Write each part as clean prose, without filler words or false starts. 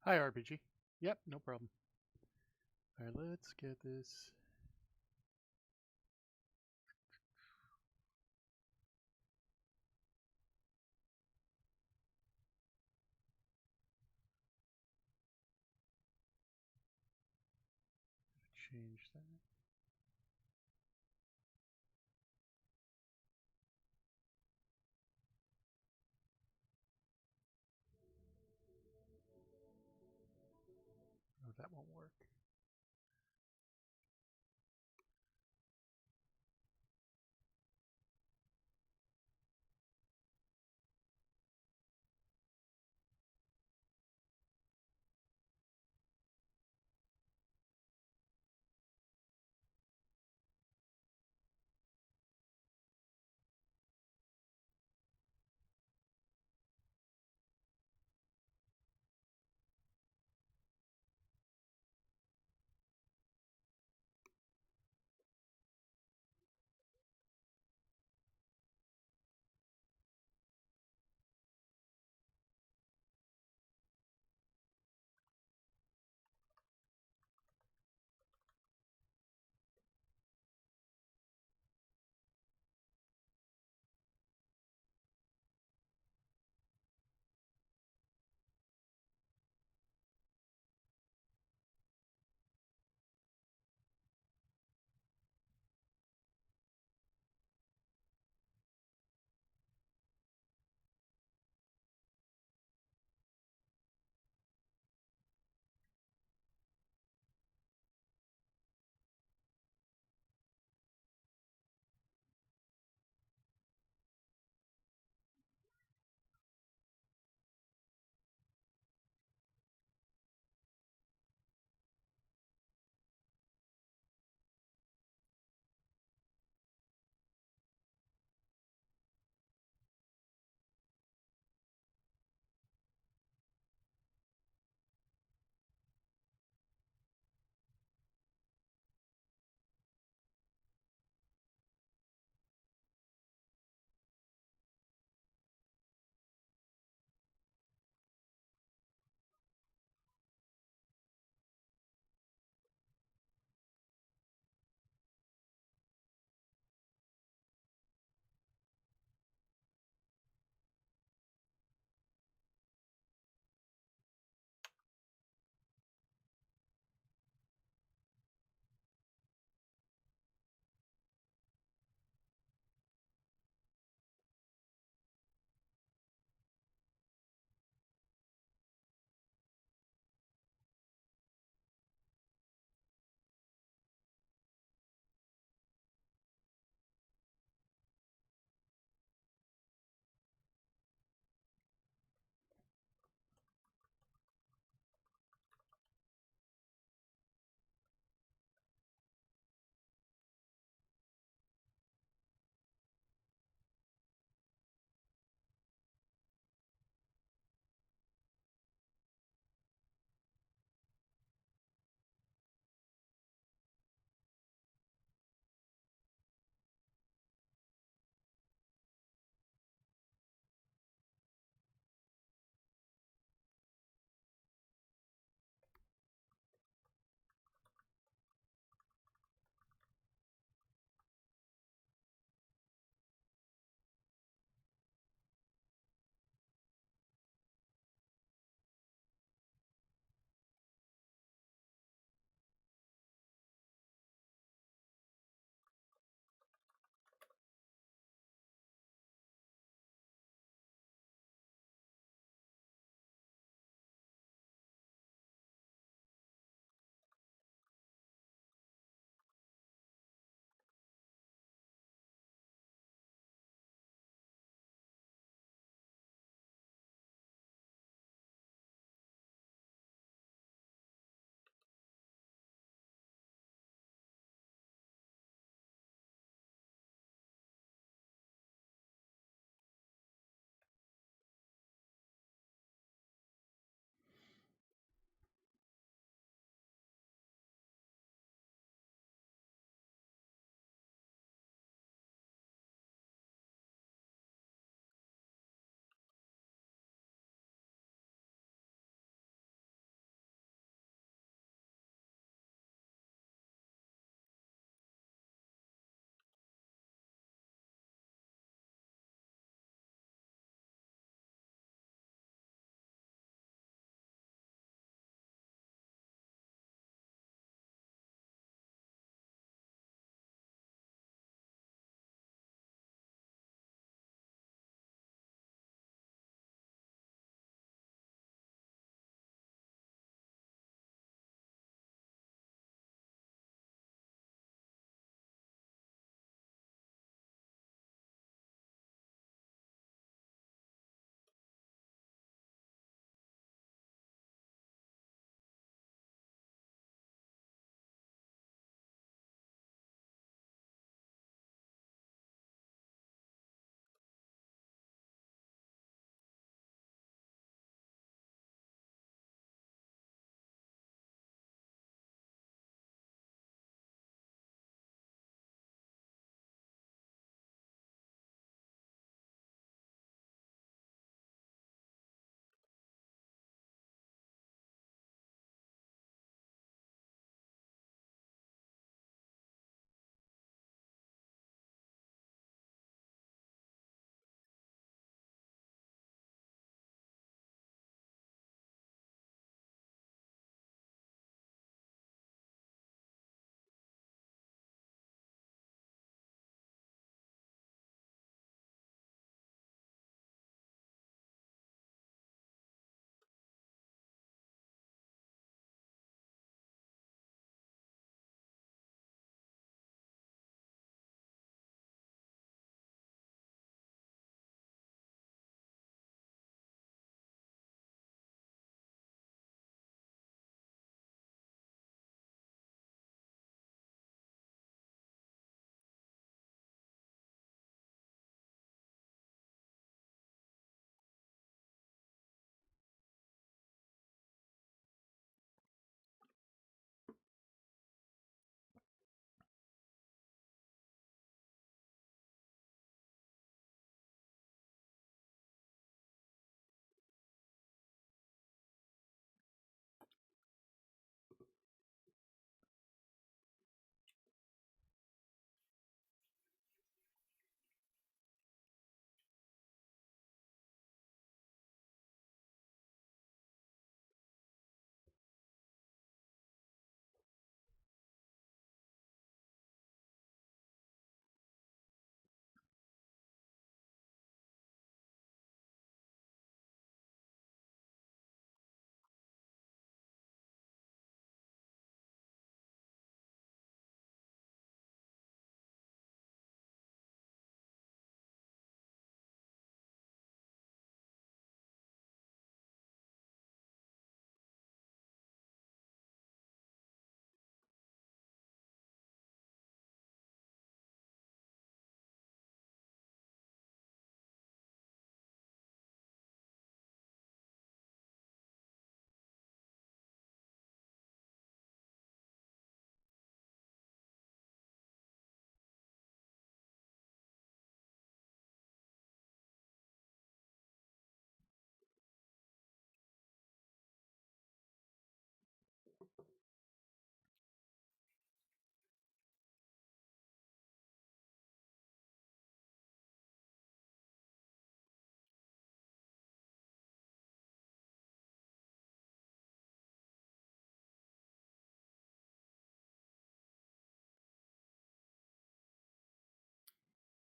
Hi, RPG. Yep, no problem. All right, let's get this. Change that. Oh, that won't work.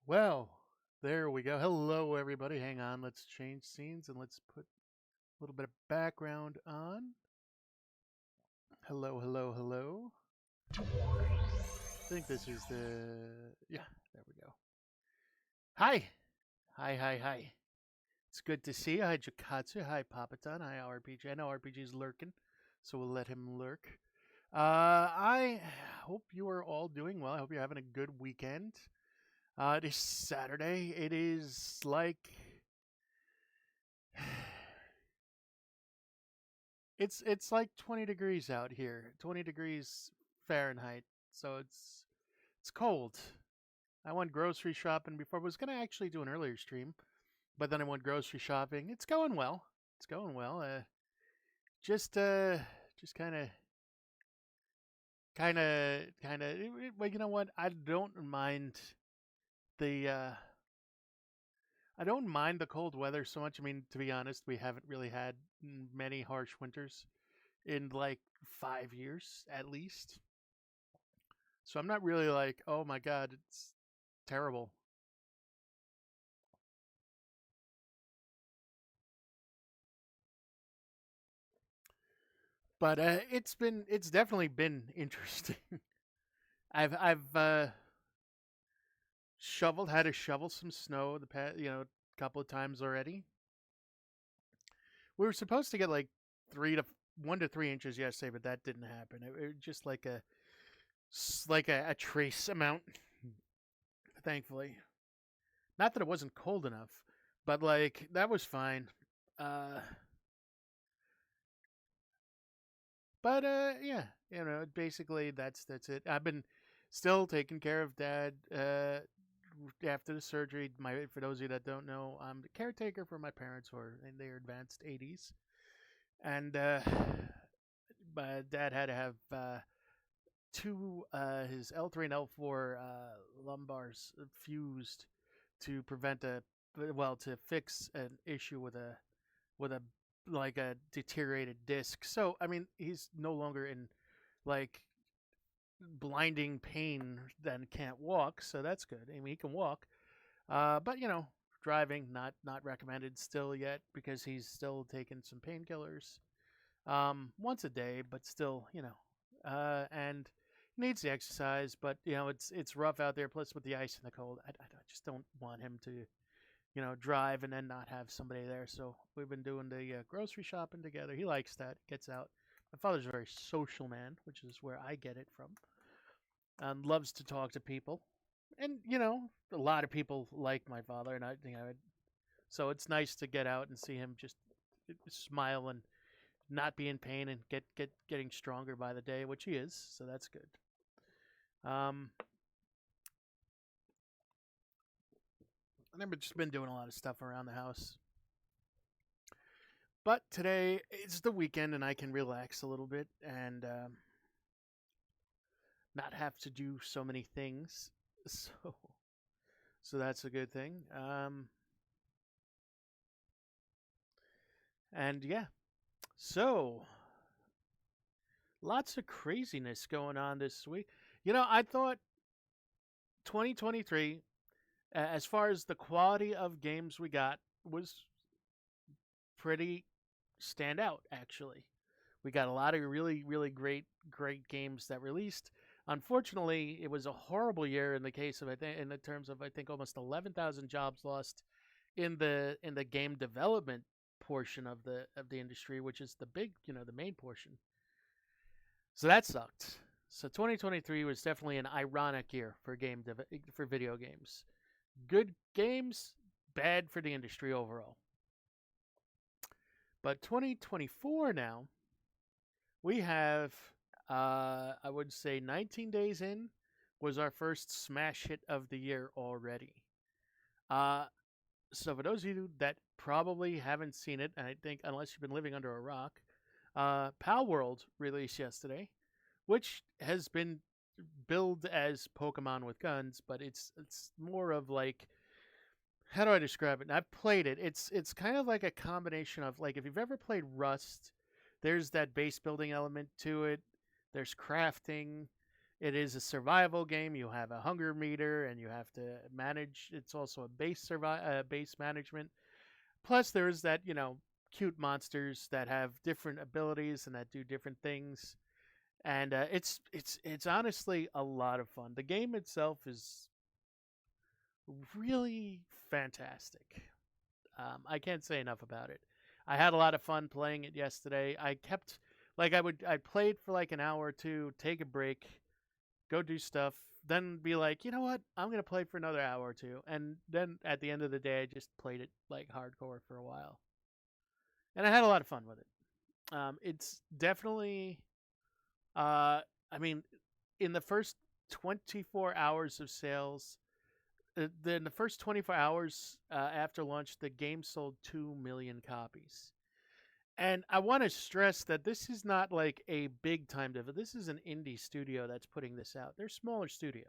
Well, there we go. Hello, everybody. Hang on. Let's change scenes and let's put a little bit of background on. Hello, hello, hello. I think this is the... Yeah, there we go. Hi. Hi, hi, hi. It's good to see you. Hi, Jakatsu. Hi, Papaton. Hi, RPG. I know RPG's lurking, so we'll let him lurk. I hope you are all doing well. I hope you're having a good weekend. It is Saturday. It is like... It's like 20 degrees out here. 20 degrees Fahrenheit. So it's cold. I went grocery shopping before. I was going to actually do an earlier stream, but then I went grocery shopping. It's going well. It's going well. Just kind of well, you know what? The uh I don't mind the cold weather so much. I mean, to be honest, we haven't really had many harsh winters in like 5 years at least. So I'm not really like, "Oh my god, it's terrible." But it's definitely been interesting. I've had to shovel some snow the past, couple of times already. We were supposed to get like 1 to 3 inches yesterday, but that didn't happen. It just like a trace amount, thankfully. Not that it wasn't cold enough, but like that was fine. Uh, but yeah, basically that's it. I've been still taking care of Dad. After the surgery, for those of you that don't know, I'm the caretaker for my parents who are in their advanced 80s, and my dad had to have two his L3 and L4 lumbars fused to prevent to fix an issue with a like a deteriorated disc. So I mean, he's no longer in like blinding pain, then can't walk. So that's good. I mean, he can walk, but driving not recommended still yet because he's still taking some painkillers once a day, but still, and needs the exercise. But it's rough out there. Plus with the ice and the cold, I just don't want him to drive and then not have somebody there. So we've been doing the grocery shopping together. He likes that. Gets out. My father's a very social man, which is where I get it from, and loves to talk to people. And a lot of people like my father, and I think I would. So it's nice to get out and see him just smile and not be in pain and getting stronger by the day, which he is. So that's good. Um, and I've just been doing a lot of stuff around the house. But today is the weekend, and I can relax a little bit and not have to do so many things. So that's a good thing. And yeah, so lots of craziness going on this week. I thought 2023, as far as the quality of games we got, was pretty standout, actually. We got a lot of really, really great games that released. Unfortunately, it was a horrible year in the case of in the terms of I think almost 11,000 jobs lost in the game development portion of the industry, which is the main portion. So that sucked. So 2023 was definitely an ironic year for for video games. Good games, bad for the industry overall. But 2024 now, we have I would say 19 days in was our first smash hit of the year already. Uh, so for those of you that probably haven't seen it, and I think unless you've been living under a rock, Pal World released yesterday, which has been billed as Pokemon with guns, but it's more of like, how do I describe it? And I've played it. It's kind of like a combination of like if you've ever played Rust, there's that base building element to it. There's crafting. It is a survival game. You have a hunger meter, and you have to manage. It's also a base management. Plus, there's that cute monsters that have different abilities and that do different things. And it's honestly a lot of fun. The game itself is really fantastic. I can't say enough about it. I had a lot of fun playing it yesterday. I kept I played for like an hour or two, take a break, go do stuff, then be like, you know what, I'm gonna play for another hour or two, and then at the end of the day, I just played it like hardcore for a while, and I had a lot of fun with it. It's definitely, I mean, in the first 24 hours of sales, then the first 24 hours after launch, the game sold 2 million copies. And I want to stress that this is not like a big time dev. This is an indie studio that's putting this out. They're a smaller studio.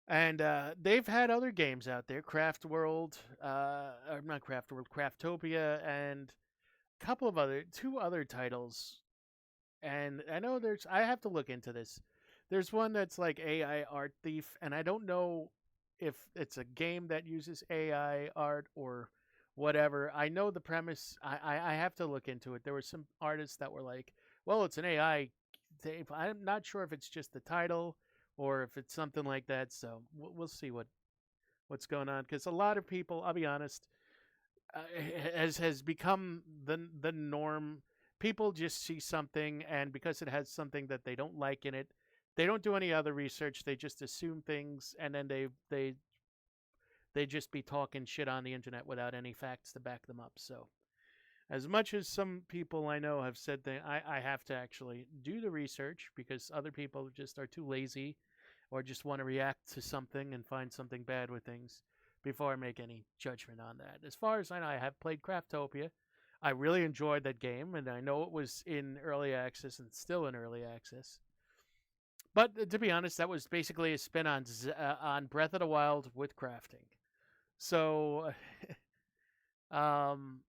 And they've had other games out there, Craft World, or not Craft World, Craftopia, and two other titles. And I know I have to look into this. There's one that's like AI Art Thief, and I don't know if it's a game that uses AI art or whatever. I know the premise. I have to look into it. There were some artists that were like, well, it's an AI. I'm not sure if it's just the title or if it's something like that. So we'll see what's going on, because a lot of people, I'll be honest, uh, has become the norm. People just see something, and because it has something that they don't like in it, they don't do any other research. They just assume things, and then they just be talking shit on the internet without any facts to back them up. So, as much as some people I know have said that I have to actually do the research because other people just are too lazy or just want to react to something and find something bad with things before I make any judgment on that. As far as I know, I have played Craftopia. I really enjoyed that game, and I know it was in early access and still in early access. But to be honest, that was basically a spin on Breath of the Wild with crafting. So, um,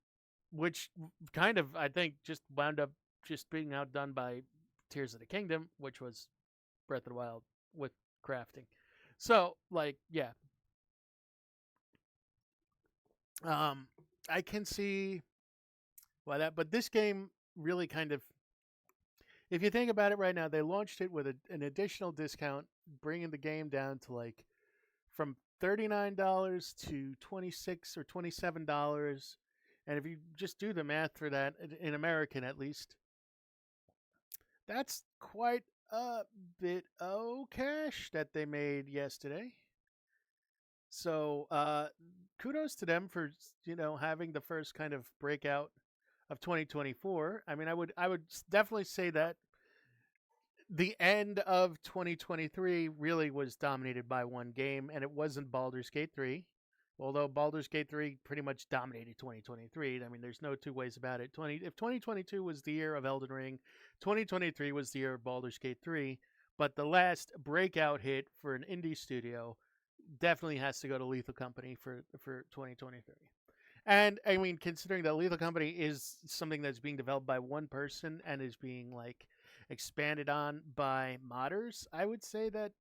which kind of I think just wound up just being outdone by Tears of the Kingdom, which was Breath of the Wild with crafting. So, like, yeah, um, I can see why that. But this game really kind of, if you think about it right now, they launched it with an additional discount, bringing the game down to like from $39 to 26 or $27. And if you just do the math for that in American at least, that's quite a bit of cash that they made yesterday. So kudos to them for having the first kind of breakout of 2024. I mean, I would definitely say that the end of 2023 really was dominated by one game, and it wasn't Baldur's Gate 3. Although Baldur's Gate 3 pretty much dominated 2023. I mean, there's no two ways about it. If 2022 was the year of Elden Ring, 2023 was the year of Baldur's Gate 3. But the last breakout hit for an indie studio definitely has to go to Lethal Company for 2023. And I mean, considering that Lethal Company is something that's being developed by one person and is being like expanded on by modders, I would say that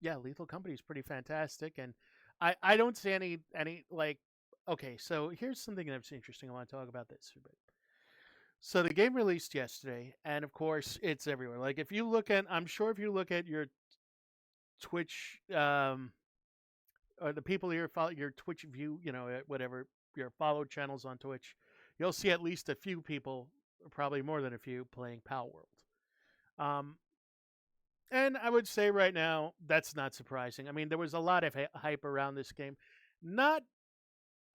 yeah, Lethal Company is pretty fantastic. And I don't see any like, okay, so here's something that's interesting. I want to talk about this for a bit. So the game released yesterday, and of course it's everywhere. Like if you look at, I'm sure if you look at your Twitch, or the people here follow your Twitch view, whatever your followed channels on Twitch, you'll see at least a few people, probably more than a few, playing Pal World. Um, and I would say right now that's not surprising. I mean, there was a lot of hype around this game, not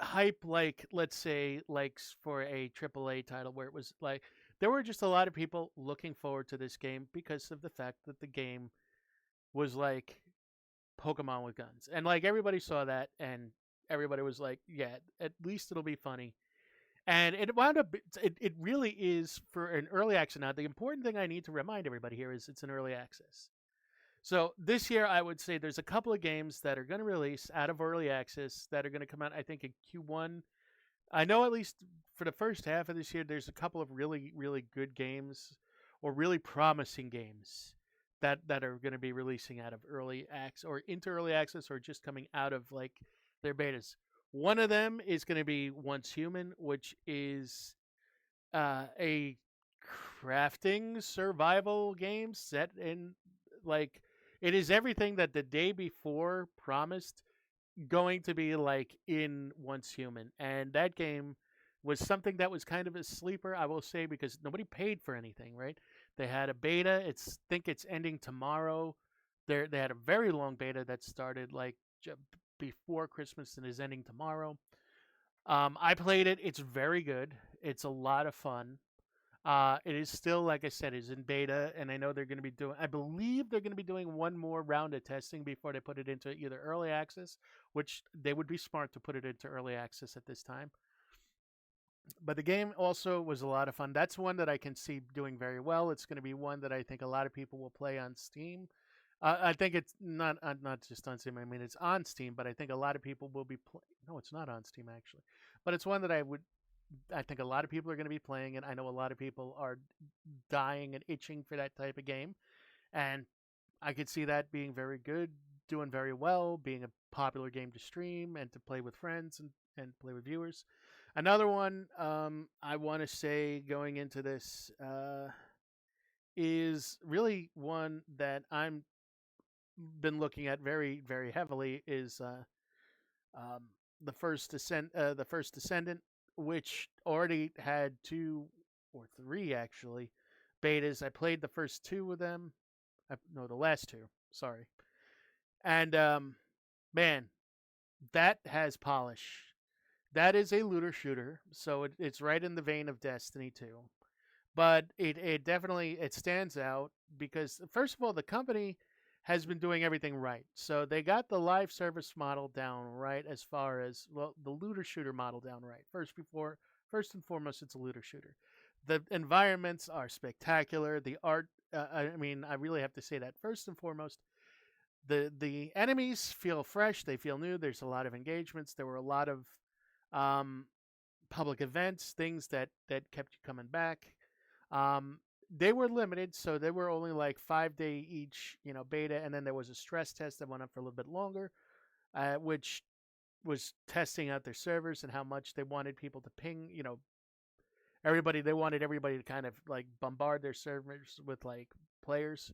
hype like, let's say, like for a AAA title where it was like there were just a lot of people looking forward to this game because of the fact that the game was like Pokemon with guns. And like everybody saw that, and everybody was like, yeah, at least it'll be funny. And it wound up, it really is for an early access. Now, the important thing I need to remind everybody here is it's an early access. So this year, I would say there's a couple of games that are going to release out of early access that are going to come out, I think, in Q1. I know at least for the first half of this year, there's a couple of really, really good games or really promising games that are going to be releasing out of early access or into early access or just coming out of like their betas. One of them is going to be Once Human, which is a crafting survival game set in like it is everything that the day before promised going to be like in Once Human, and that game was something that was kind of a sleeper, I will say, because nobody paid for anything, right? They had a beta. It's think it's ending tomorrow. They had a very long beta that started like before Christmas and is ending tomorrow. I played it. It's very good. It's a lot of fun. It is still, like I said, is in beta, and I know they're going to be doing. I believe they're going to be doing one more round of testing before they put it into either early access, which they would be smart to put it into early access at this time. But the game also was a lot of fun. That's one that I can see doing very well. It's going to be one that I think a lot of people will play on Steam. I think it's not just on Steam. I mean, it's on Steam, but I think a lot of people will be playing. No, it's not on Steam actually, but it's one that I think a lot of people are going to be playing it. I know a lot of people are dying and itching for that type of game, and I could see that being very good, doing very well, being a popular game to stream and to play with friends and play with viewers. Another one I want to say going into this is really one that I'm been looking at very heavily is um, the first Descendant, which already had two or three actually betas. I played the first two of them. No, the last two. Sorry, and man, that has polish. That is a looter shooter, so it's right in the vein of Destiny 2. But it definitely it stands out because first of all, the company has been doing everything right. So they got the live service model down right as far as well the looter shooter model down right. First and foremost, it's a looter shooter. The environments are spectacular. The art, I mean, I really have to say that first and foremost, the enemies feel fresh. They feel new. There's a lot of engagements. There were a lot of um, public events, things that kept you coming back. Um, they were limited, so they were only like 5 day each, beta, and then there was a stress test that went up for a little bit longer, which was testing out their servers and how much they wanted people to ping. They wanted everybody to kind of like bombard their servers with like players,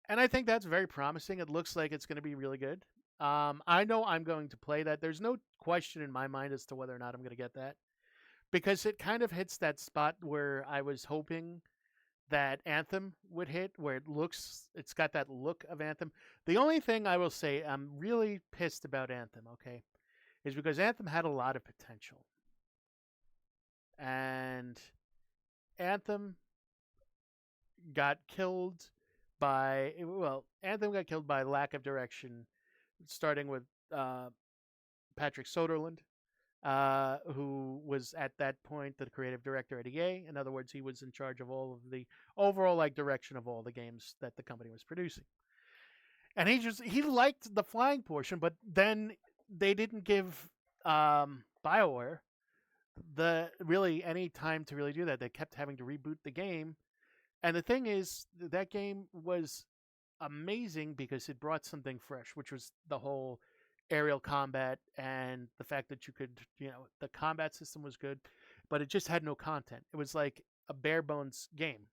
and I think that's very promising. It looks like it's going to be really good. I know I'm going to play that. There's no question in my mind as to whether or not I'm going to get that because it kind of hits that spot where I was hoping that Anthem would hit, where it's got that look of Anthem. The only thing I will say I'm really pissed about Anthem, okay, is because Anthem had a lot of potential. And Anthem got killed Anthem got killed by lack of direction, starting with Patrick Soderlund, who was at that point the creative director at EA. In other words, he was in charge of all of the overall like direction of all the games that the company was producing. And he liked the flying portion, but then they didn't give BioWare the really any time to really do that. They kept having to reboot the game. And the thing is, that game was amazing because it brought something fresh, which was the whole aerial combat and the fact that you could, the combat system was good, but it just had no content. It was like a bare bones game.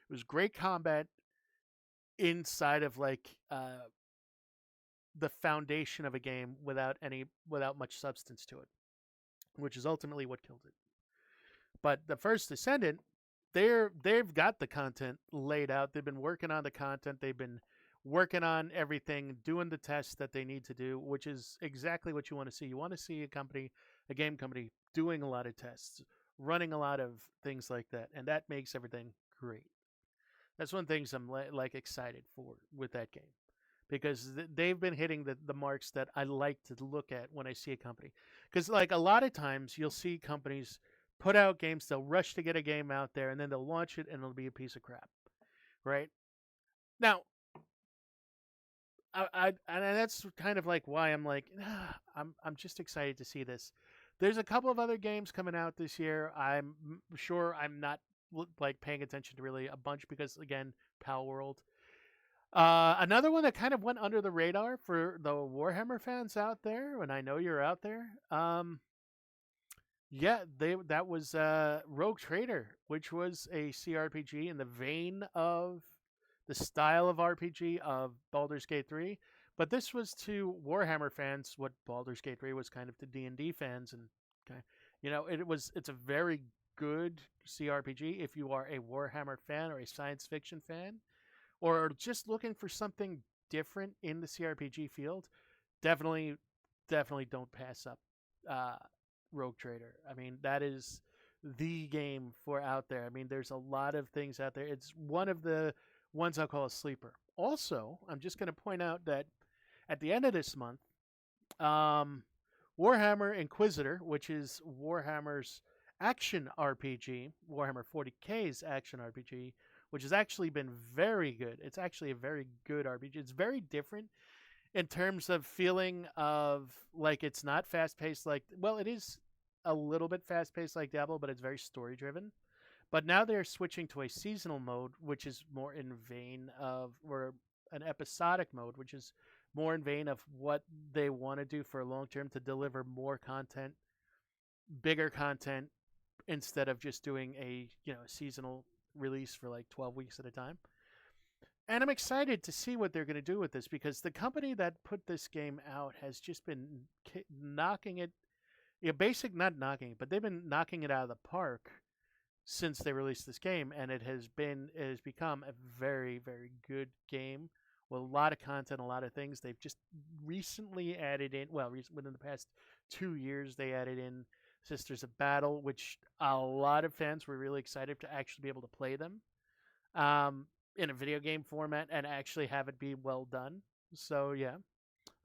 It was great combat inside of like the foundation of a game without much substance to it, which is ultimately what killed it. But the first Descendant, they've got the content laid out. They've been working on the content. They've been working on everything, doing the tests that they need to do, which is exactly what you want to see. You want to see a game company doing a lot of tests, running a lot of things like that, and that makes everything great. That's one of the things I'm like excited for with that game because they've been hitting the marks that I like to look at when I see a company. Because like a lot of times you'll see companies put out games, they'll rush to get a game out there, and then they'll launch it, and it'll be a piece of crap, right? Now, and that's kind of like why I'm like, I'm just excited to see this. There's a couple of other games coming out this year. I'm sure I'm not like paying attention to really a bunch because again, Pal World. Another one that kind of went under the radar for the Warhammer fans out there, and I know you're out there. Yeah, they that was Rogue Trader, which was a CRPG in the vein of the style of RPG of Baldur's Gate 3, but this was to Warhammer fans what Baldur's Gate 3 was kind of to D&D fans, and okay, it's a very good CRPG if you are a Warhammer fan or a science fiction fan or just looking for something different in the CRPG field. Definitely definitely don't pass up uh, Rogue Trader. I mean, that is the game for out there. I mean, there's a lot of things out there. It's one of the ones I'll call a sleeper. Also, I'm just going to point out that at the end of this month, um, Warhammer Inquisitor, which is Warhammer's action RPG, Warhammer 40K's action RPG, which has actually been very good. It's actually a very good RPG. It's very different in terms of feeling of like it's not fast paced like well it is a little bit fast paced like Diablo, but it's very story driven. But now they're switching to a seasonal mode, which is more in vein of or an episodic mode, which is more in vein of what they want to do for long term to deliver more content, bigger content instead of just doing a seasonal release for like 12 weeks at a time. And I'm excited to see what they're going to do with this because the company that put this game out has just been knocking it, not knocking it, but they've been knocking it out of the park since they released this game, and it has become a very very good game with a lot of content, a lot of things. They've just recently added in, well, within the past 2 years, they added in Sisters of Battle, which a lot of fans were really excited to actually be able to play them. In a video game format and actually have it be well done. So yeah,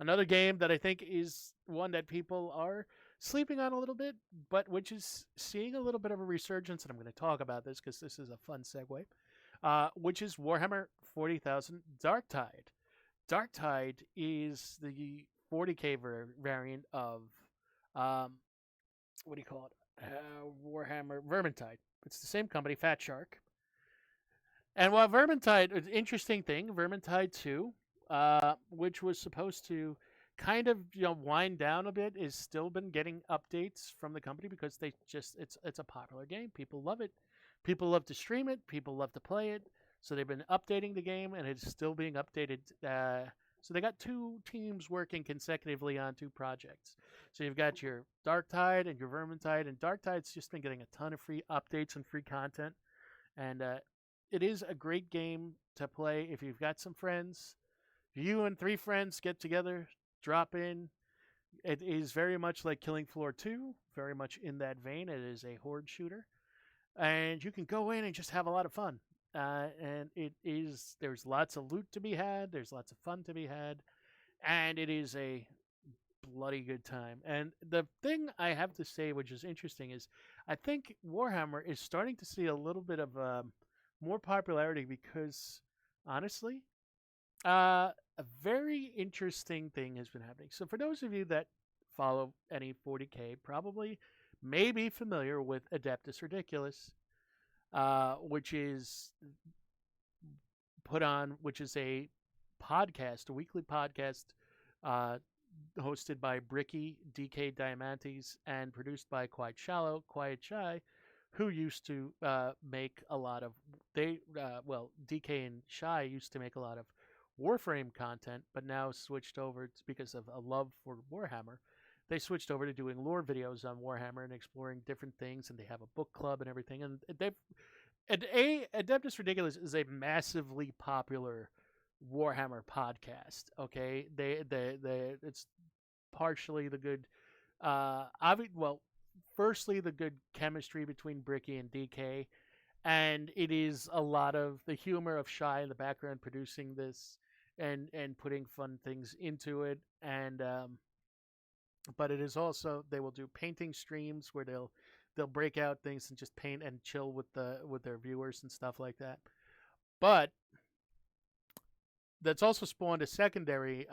another game that I think is one that people are sleeping on a little bit, but which is seeing a little bit of a resurgence, and I'm going to talk about this because this is a fun segue, which is Warhammer 40,000 Darktide. Darktide is the 40k variant of, what do you call it? Warhammer Vermintide. It's the same company, Fat Shark. And while Vermintide, interesting thing, Vermintide 2, which was supposed to kind of wind down a bit, is still been getting updates from the company because it's a popular game. People love it. People love to stream it. People love to play it. So they've been updating the game, and it's still being updated. So they got two teams working consecutively on two projects. So you've got your Darktide and your Vermintide, and Darktide's just been getting a ton of free updates and free content. And it is a great game to play if you've got some friends. You and 3 friends get together, drop in. It is very much like Killing Floor 2, very much in that vein. It is a horde shooter. And you can go in and just have a lot of fun. And there's lots of loot to be had, there's lots of fun to be had, and it is a bloody good time. And the thing I have to say, which is interesting, is I think Warhammer is starting to see a little bit of more popularity because, honestly, a very interesting thing has been happening. So, for those of you that follow any 40k, probably may be familiar with Adeptus Ridiculous, which is which is a podcast, a weekly podcast, hosted by Bricky, DK Diamantes, and produced by Quiet Shy, who used to make a lot of DK and Shy used to make a lot of Warframe content, but now switched over because of a love for Warhammer. They switched over to doing lore videos on Warhammer and exploring different things, and they have a book club and everything. And Adeptus Ridiculous is a massively popular Warhammer podcast. Okay, it's partially the good, firstly the good chemistry between Bricky and DK, and it is a lot of the humor of Shy in the background producing this and putting fun things into it, and but it is also, they will do painting streams where they'll break out things and just paint and chill with their viewers and stuff like that. But that's also spawned a secondary,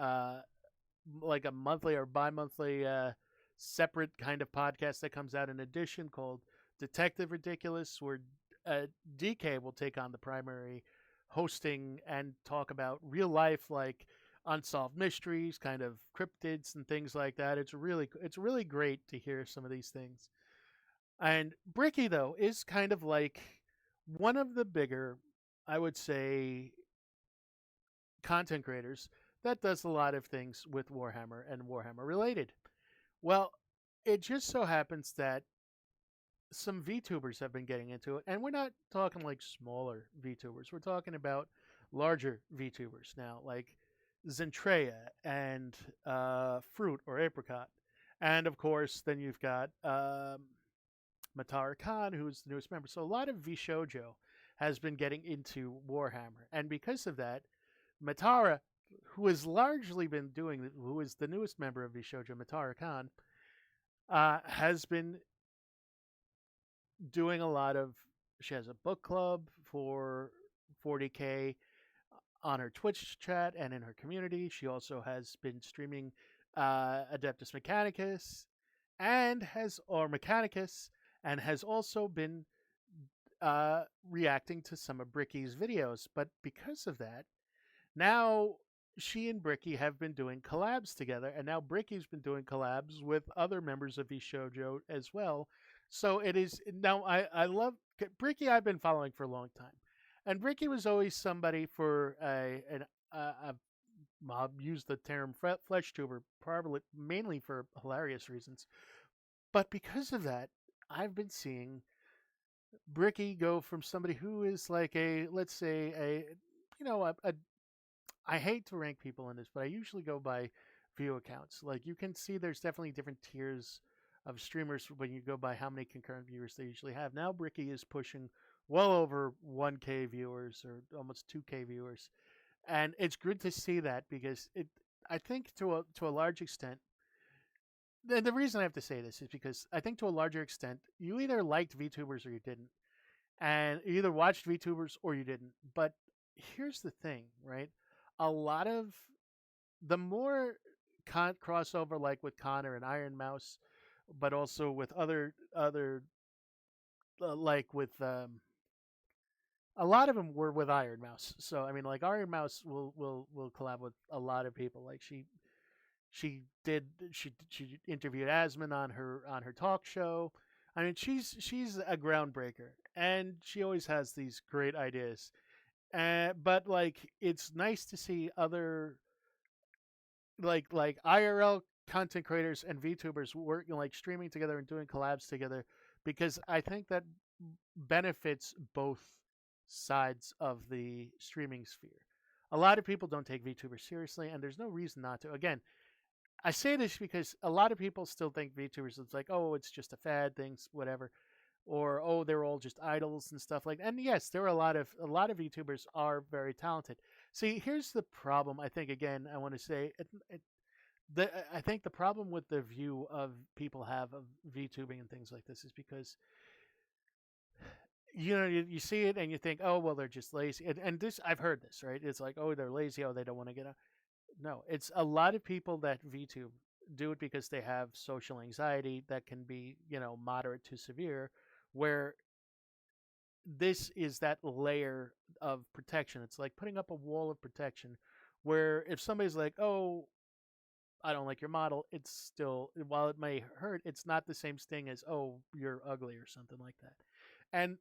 like a monthly or bi-monthly separate kind of podcast that comes out in addition called Detective Ridiculous, where DK will take on the primary hosting and talk about real life, like unsolved mysteries, kind of cryptids and things like that. It's really great to hear some of these things. And Bricky though is kind of like one of the bigger, I would say, content creators that does a lot of things with Warhammer and Warhammer related. Well, it just so happens that some VTubers have been getting into it, and we're not talking like smaller VTubers. We're talking about larger VTubers now, like Zentreya and Fruit or Apricot, and of course, then you've got Matara Khan, who's the newest member. So a lot of VShojo has been getting into Warhammer, and because of that, Matara, who has largely been doing, who is the newest member of VShojo, Matara Khan, has been doing a lot of. She has a book club for 40K on her Twitch chat and in her community. She also has been streaming Adeptus Mechanicus or Mechanicus, and has also been reacting to some of Bricky's videos. But because of that, now she and Bricky have been doing collabs together, and now Bricky's been doing collabs with other members of Shoujo as well. So it is now. I love Bricky. I've been following for a long time, and Bricky was always somebody for I'll use the term flesh tuber, probably mainly for hilarious reasons. But because of that, I've been seeing Bricky go from somebody who is like a, let's say, a I hate to rank people in this, but I usually go by view accounts. Like you can see there's definitely different tiers of streamers when you go by how many concurrent viewers they usually have. Now Bricky is pushing well over 1K viewers or almost 2K viewers. And it's good to see that because I think to a large extent, the reason I have to say this is because I think to a larger extent, you either liked VTubers or you didn't. And you either watched VTubers or you didn't. But here's the thing, right? A lot of the more crossover, like with Connor and Iron Mouse, but also with other like with a lot of them were with Iron Mouse. So I mean, like Iron Mouse will collab with a lot of people. Like she interviewed Asmon on her talk show. I mean, she's a groundbreaker, and she always has these great ideas. But like, it's nice to see other like IRL content creators and VTubers working, like streaming together and doing collabs together, because I think that benefits both sides of the streaming sphere. A lot of people don't take VTubers seriously, and there's no reason not to. Again, I say this because a lot of people still think VTubers is like, oh, it's just a fad, things, whatever, or oh, they're all just idols and stuff like that. And yes, there are a lot of VTubers are very talented. See, here's the problem. I think again, I want to say I think the problem with the view of people have of VTubing and things like this is because you see it and you think, oh well, they're just lazy. And this I've heard this, right? It's like, oh, they're lazy. Oh, they don't want to get out. No, it's a lot of people that VTube do it because they have social anxiety that can be, moderate to severe, where this is that layer of protection. It's like putting up a wall of protection where if somebody's like, "Oh, I don't like your model," it's still, while it may hurt, it's not the same sting as, "Oh, you're ugly" or something like that. And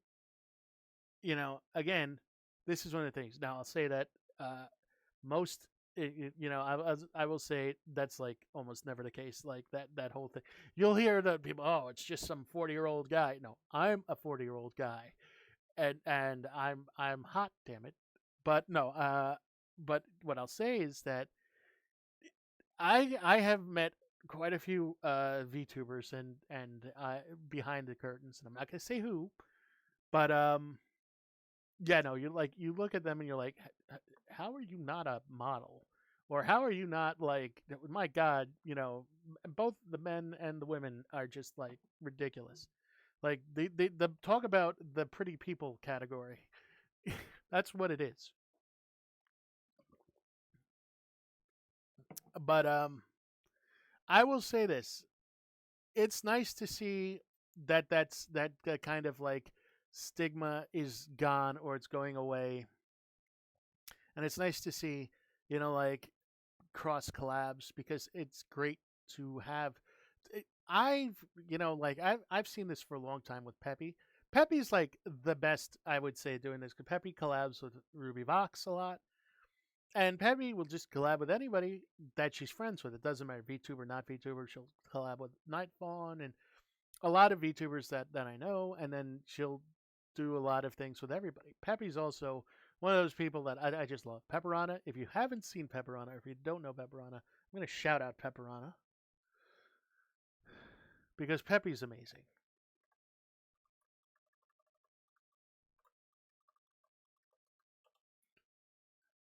again, this is one of the things. Now, I'll say that most I will say that's like almost never the case, like that whole thing. You'll hear that people, oh, it's just some 40-year-old guy. No, I'm a 40-year-old guy, and I'm hot, damn it. But no, but what I'll say is that I have met quite a few VTubers and behind the curtains, and I'm not gonna say who, but yeah, no, you look at them and you're like, how are you not a model? Or how are you not like, my God, both the men and the women are just like ridiculous. Like the talk about the pretty people category. That's what it is. But I will say this. It's nice to see that kind of like stigma is gone or it's going away. and it's nice to see, like cross collabs because it's great to have. I've like I've seen this for a long time with Peppy. Peppy's like the best, I would say, doing this because Peppy collabs with Ruby Vox a lot, and Peppy will just collab with anybody that she's friends with. It doesn't matter VTuber, not VTuber. She'll collab with Nightfawn and a lot of VTubers that I know, and then she'll do a lot of things with everybody. Peppy's also one of those people that I just love. Pepperana. If you haven't seen Pepperana, or if you don't know Pepperana, I'm going to shout out Pepperana because Peppy's amazing.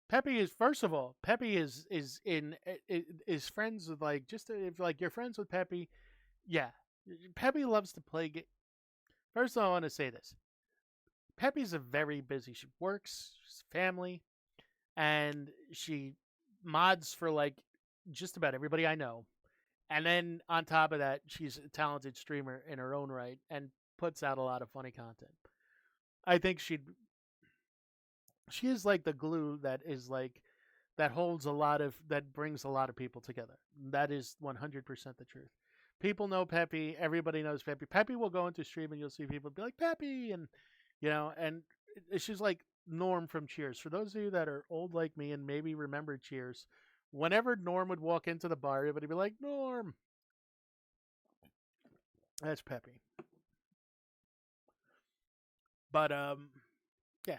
Peppy is first of all, Peppy is friends with like just if like you're friends with Peppy, yeah. Peppy loves to play. First of all, I want to say this: Peppy's a very busy. She works, she's family, and she mods for like just about everybody I know. And then on top of that, she's a talented streamer in her own right and puts out a lot of funny content. I think she is like the glue that is like that holds a lot of that brings a lot of people together. That is 100% the truth. People know Peppy. Everybody knows Peppy. Peppy will go into stream and you'll see people be like Peppy, and and she's like Norm from Cheers. For those of you that are old like me and maybe remember Cheers, whenever Norm would walk into the bar, everybody would be like Norm. That's Peppy. But yeah.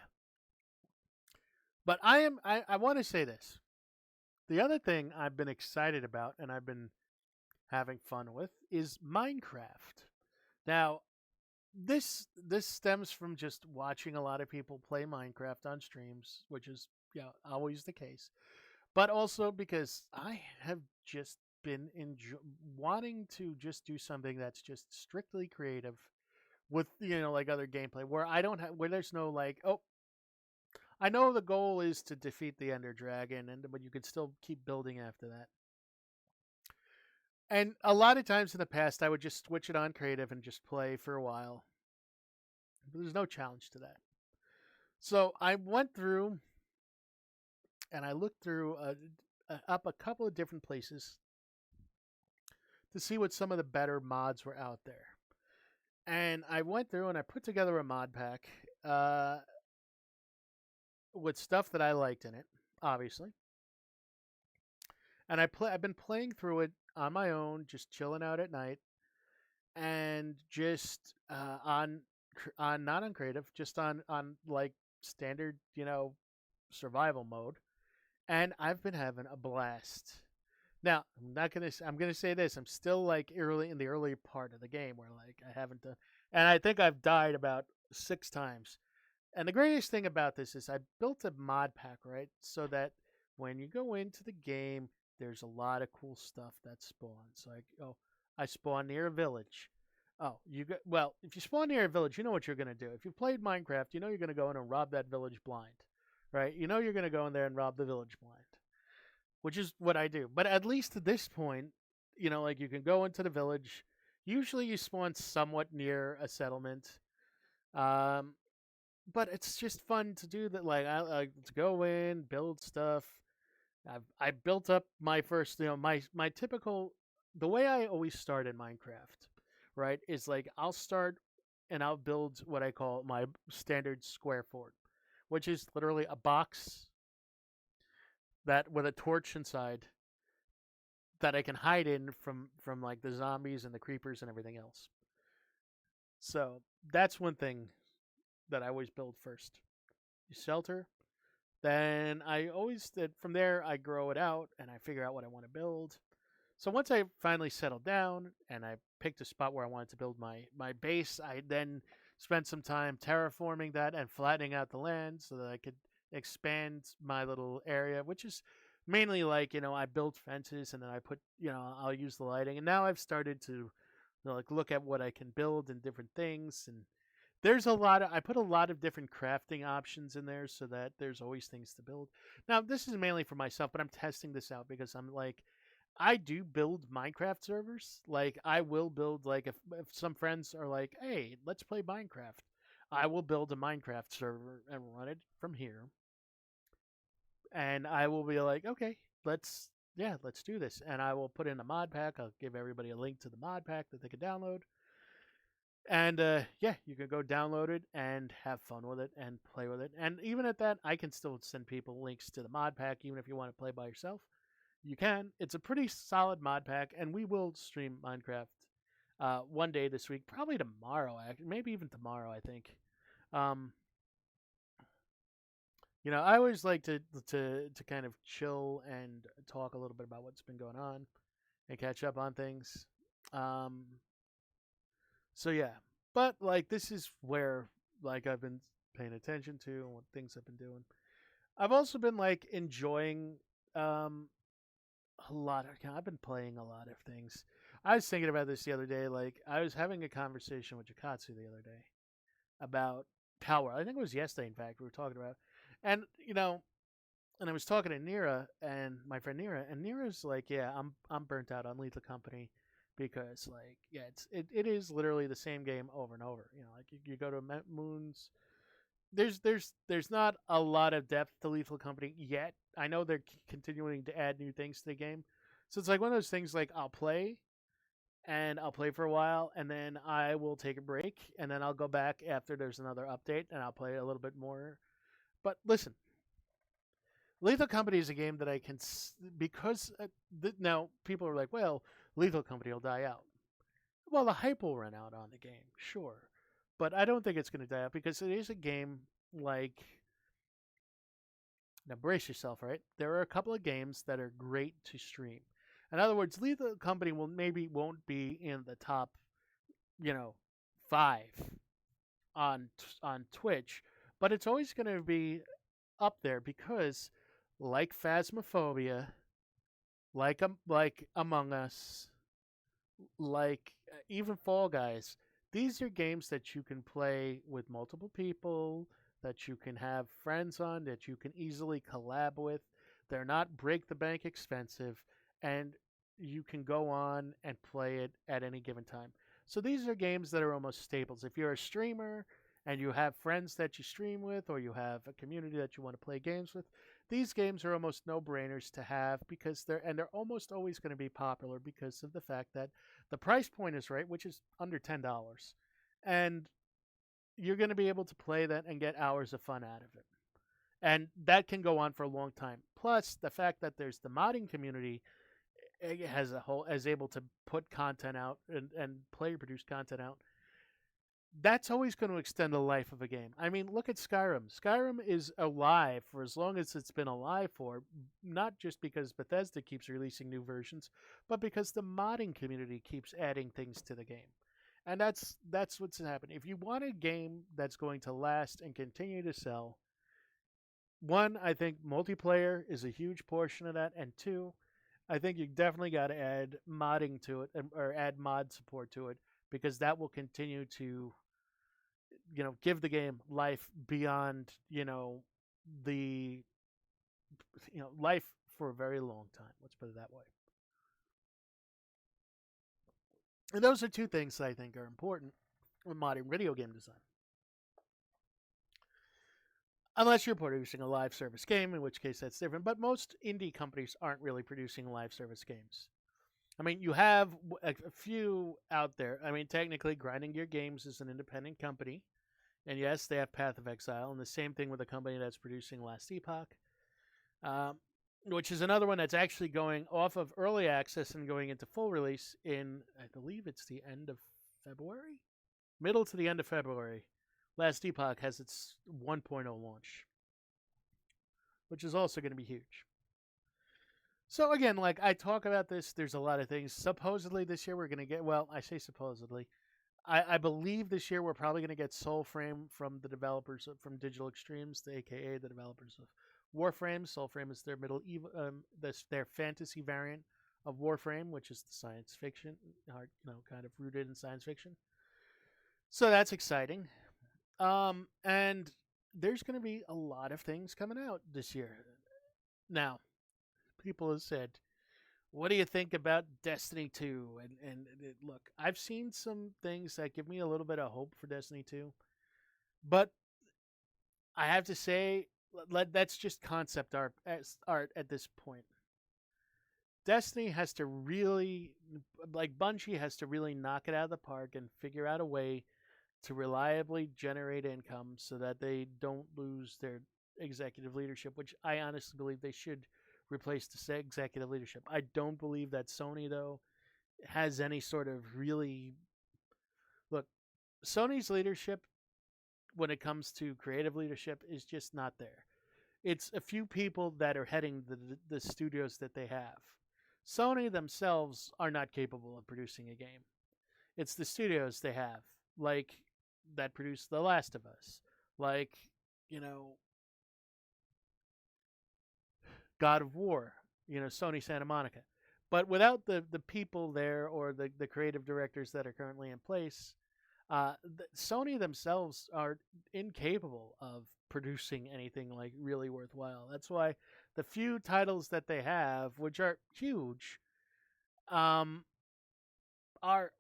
But I want to say this. The other thing I've been excited about and I've been having fun with is Minecraft. Now, this stems from just watching a lot of people play Minecraft on streams, which is always the case. But also because I have just been wanting to just do something that's just strictly creative with like other gameplay where I don't have where there's no like, oh, I know the goal is to defeat the Ender Dragon, but you can still keep building after that. And a lot of times in the past, I would just switch it on creative and just play for a while. But there's no challenge to that. So I went through and I looked through up a couple of different places to see what some of the better mods were out there. And I went through and I put together a mod pack with stuff that I liked in it, obviously. And I've been playing through it on my own, just chilling out at night, and just on not on creative, just on like standard, survival mode, and I've been having a blast. Now, I'm gonna say this. I'm still like early in the early part of the game where like I haven't done, and I think I've died about 6 times. And the greatest thing about this is I built a mod pack, right? So that when you go into the game, there's a lot of cool stuff that spawns. Like, oh, I spawn near a village. Oh, if you spawn near a village, you know what you're gonna do. If you've played Minecraft, you know you're gonna go in and rob that village blind, right? You know you're gonna go in there and rob the village blind, which is what I do. But at least at this point, like you can go into the village. Usually you spawn somewhat near a settlement. Um, but it's just fun to do that. Like I like to go in, build stuff. I built up my first, my typical, the way I always start in Minecraft, right? Is like I'll start and I'll build what I call my standard square fort, which is literally a box that with a torch inside that I can hide in from like the zombies and the creepers and everything else. So that's one thing that I always build first. Shelter. Then I always from there I grow it out and I figure out what I want to build. So once I finally settled down and I picked a spot where I wanted to build my base, I then spent some time terraforming that and flattening out the land so that I could expand my little area, which is mainly like, I built fences and then I put, I'll use the lighting. And now I've started to like look at what I can build and different things, and there's I put a lot of different crafting options in there so that there's always things to build. Now, this is mainly for myself, but I'm testing this out because I'm like, I do build Minecraft servers. Like, I will build, like, if some friends are like, hey, let's play Minecraft, I will build a Minecraft server and run it from here. and I will be like, okay, let's do this, and I will put in a mod pack. I'll give everybody a link to the mod pack that they can download, and yeah, you can go download it and have fun with it and play with it. And even at that, I can still send people links to the mod pack, even if you want to play by yourself. You can. It's a pretty solid mod pack, and we will stream Minecraft one day this week, probably tomorrow, actually, maybe even tomorrow. I think. Um, I always like to kind of chill and talk a little bit about what's been going on and catch up on things. Um, so yeah, but like this is where like I've been paying attention to and what things I've been doing. I've also been like enjoying um a lot of. I've been playing a lot of things. I was thinking about this the other day. Like I was having a conversation with Jakatsu the other day about Power. I think it was yesterday. In fact, we were talking about, and and I was talking to Nira and my friend Nira, and Nira's like, "Yeah, I'm burnt out on Lethal Company because like, yeah, it is literally the same game over and over. Like you go to Moons. There's not a lot of depth to Lethal Company yet. I know they're continuing to add new things to the game, so it's like one of those things. Like I'll play for a while, and then I will take a break, and then I'll go back after there's another update, and I'll play a little bit more. But listen, Lethal Company is a game that I can because now people are like, well, Lethal Company will die out. Well, the hype will run out on the game, sure, but I don't think it's going to die out because it is a game like. Now brace yourself, right? There are a couple of games that are great to stream. In other words, Lethal Company won't be in the top, you know, 5 on Twitch, but it's always going to be up there because like Phasmophobia, like Among Us, like even Fall Guys. These are games that you can play with multiple people, that you can have friends on, that you can easily collab with. They're not break the bank expensive, and you can go on and play it at any given time. So these are games that are almost staples. If you're a streamer and you have friends that you stream with, or you have a community that you want to play games with, these games are almost no-brainers to have because they're almost always going to be popular because of the fact that the price point is right, which is under $10, and you're going to be able to play that and get hours of fun out of it. And that can go on for a long time. Plus, the fact that there's the modding community has a whole is able to put content out and player produced content out. That's always going to extend the life of a game. I mean, look at Skyrim. Skyrim is alive for as long as it's been alive for, not just because Bethesda keeps releasing new versions, but because the modding community keeps adding things to the game. And that's what's happening. If you want a game that's going to last and continue to sell, one, I think multiplayer is a huge portion of that, and two, I think you definitely got to add modding to it or add mod support to it because that will continue to give the game life beyond the life for a very long time. Let's put it that way. And those are two things that I think are important with modern video game design. Unless you're producing a live service game, in which case that's different. But most indie companies aren't really producing live service games. I mean, you have a few out there. I mean, technically, Grinding Gear Games is an independent company. And yes, they have Path of Exile. And the same thing with the company that's producing Last Epoch, which is another one that's actually going off of early access and going into full release in, I believe it's the end of February? Middle to the end of February. Last Epoch has its 1.0 launch, which is also going to be huge. So again, like I talk about this, there's a lot of things. Supposedly this year we're going to get, well, I say supposedly. I believe this year we're probably going to get Soulframe from the developers from Digital Extremes, aka the developers of Warframe. Soulframe is their their fantasy variant of Warframe, which is the science fiction, kind of rooted in science fiction. So that's exciting. And there's going to be a lot of things coming out this year. Now, people have said, what do you think about Destiny 2? And look, I've seen some things that give me a little bit of hope for Destiny 2. But I have to say, That's just concept art at this point. Destiny has to really, like Bungie has to really knock it out of the park and figure out a way to reliably generate income so that they don't lose their executive leadership, which I honestly believe they should replace the executive leadership. I don't believe that Sony, though, has any sort of really. Look, Sony's leadership when it comes to creative leadership is just not there. It's a few people that are heading the studios that they have. Sony themselves are not capable of producing a game. It's the studios they have, like that produced The Last of Us, like you know God of War, Sony Santa Monica. But without the people there or the creative directors that are currently in place, Sony themselves are incapable of producing anything like really worthwhile. That's why the few titles that they have, which are huge, um, are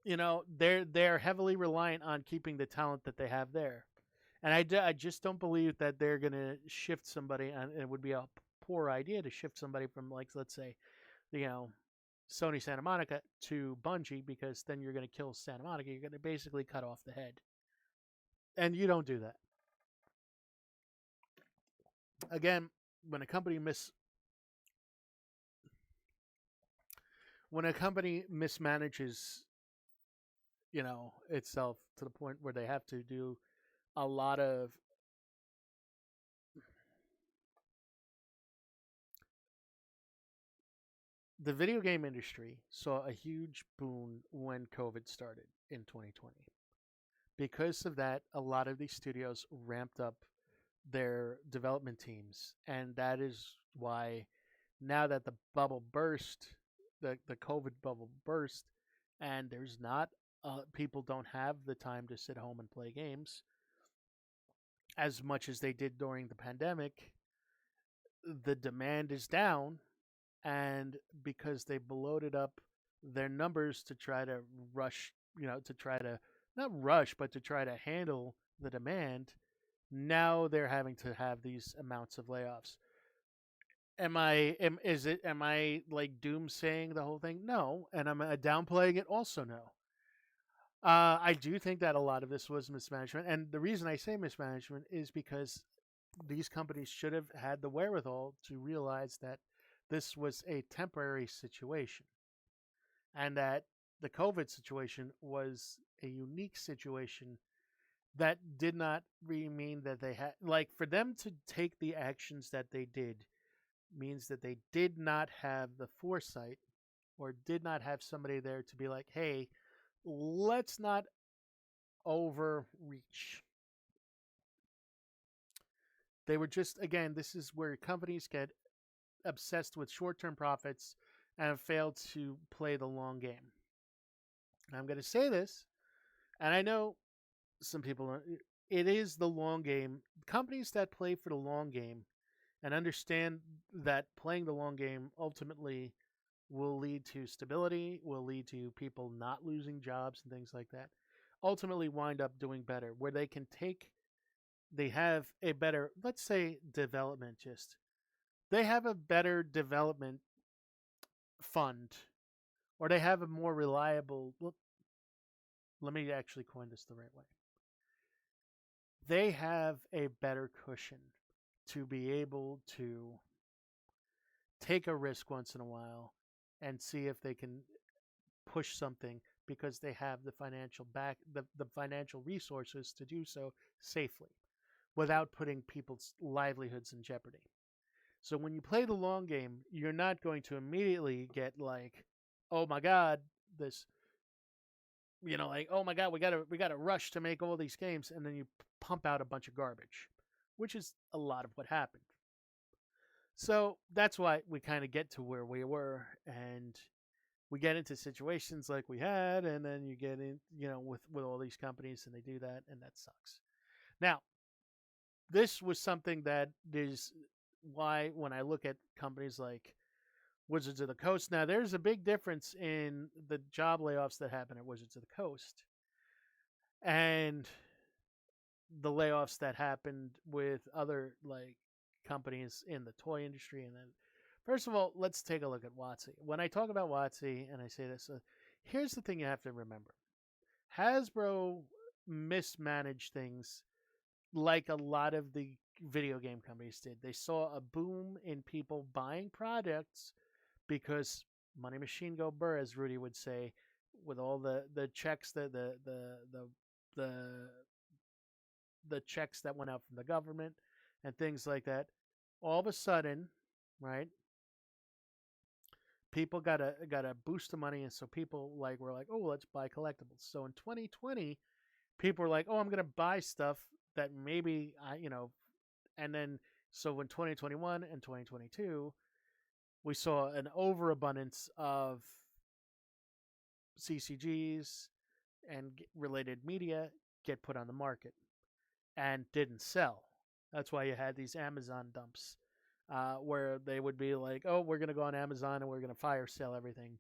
they're heavily reliant on keeping the talent that they have there. And I just don't believe that they're going to shift somebody, and it would be a poor idea to shift somebody from, like, let's say, you know, Sony Santa Monica to Bungie, because then you're going to kill Santa Monica. You're going to basically cut off the head. And you don't do that. Again, when a company mismanages, itself to the point where they have to do a lot of the video game industry saw a huge boon when COVID started in 2020. Because of that, a lot of these studios ramped up their development teams, and that is why now that the COVID bubble burst, and there's not people don't have the time to sit home and play games as much as they did during the pandemic. The demand is down, and because they bloated up their numbers to try to rush, to try to not rush, but to try to handle the demand, now they're having to have these amounts of layoffs. Am I like doom saying the whole thing? No, and I'm downplaying it also. No. I do think that a lot of this was mismanagement, and the reason I say mismanagement is because these companies should have had the wherewithal to realize that this was a temporary situation, and that the COVID situation was a unique situation that did not really mean that they had, like, for them to take the actions that they did means that they did not have the foresight or did not have somebody there to be like, hey, let's not overreach. They were just, again, this is where companies get obsessed with short term profits and have failed to play the long game. And I'm going to say this, and I know some people, it is the long game. Companies that play for the long game and understand that playing the long game ultimately will lead to stability, will lead to people not losing jobs and things like that, ultimately wind up doing better, where they have a better, let's say, development, they have a better development fund, or they have a more reliable, well, let me actually coin this the right way. They have a better cushion to be able to take a risk once in a while and see if they can push something, because they have the financial resources to do so safely without putting people's livelihoods in jeopardy. So when you play the long game, you're not going to immediately get like, oh my god, this, like, oh my god, we gotta rush to make all these games, and then you pump out a bunch of garbage, which is a lot of what happened. So that's why we kind of get to where we were, and we get into situations like we had, and then you get in, with all these companies, and they do that, and that sucks. Now, this was something that is why when I look at companies like Wizards of the Coast, now there's a big difference in the job layoffs that happen at Wizards of the Coast and the layoffs that happened with other like companies in the toy industry. And then, first of all, let's take a look at WotC. When I talk about WotC and I say this, here's the thing you have to remember: Hasbro mismanaged things like a lot of the video game companies did. They saw a boom in people buying products because money machine go burr, as Rudy would say, with all the checks that the the checks that went out from the government and things like that. All of a sudden, right? People got a boost of money, and so people like were like, oh, let's buy collectibles. So in 2020, people were like, oh, I'm gonna buy stuff that maybe and then so in 2021 and 2022, we saw an overabundance of CCGs and related media get put on the market and didn't sell. That's why you had these Amazon dumps where they would be like, "Oh, we're going to go on Amazon and we're going to fire sale everything."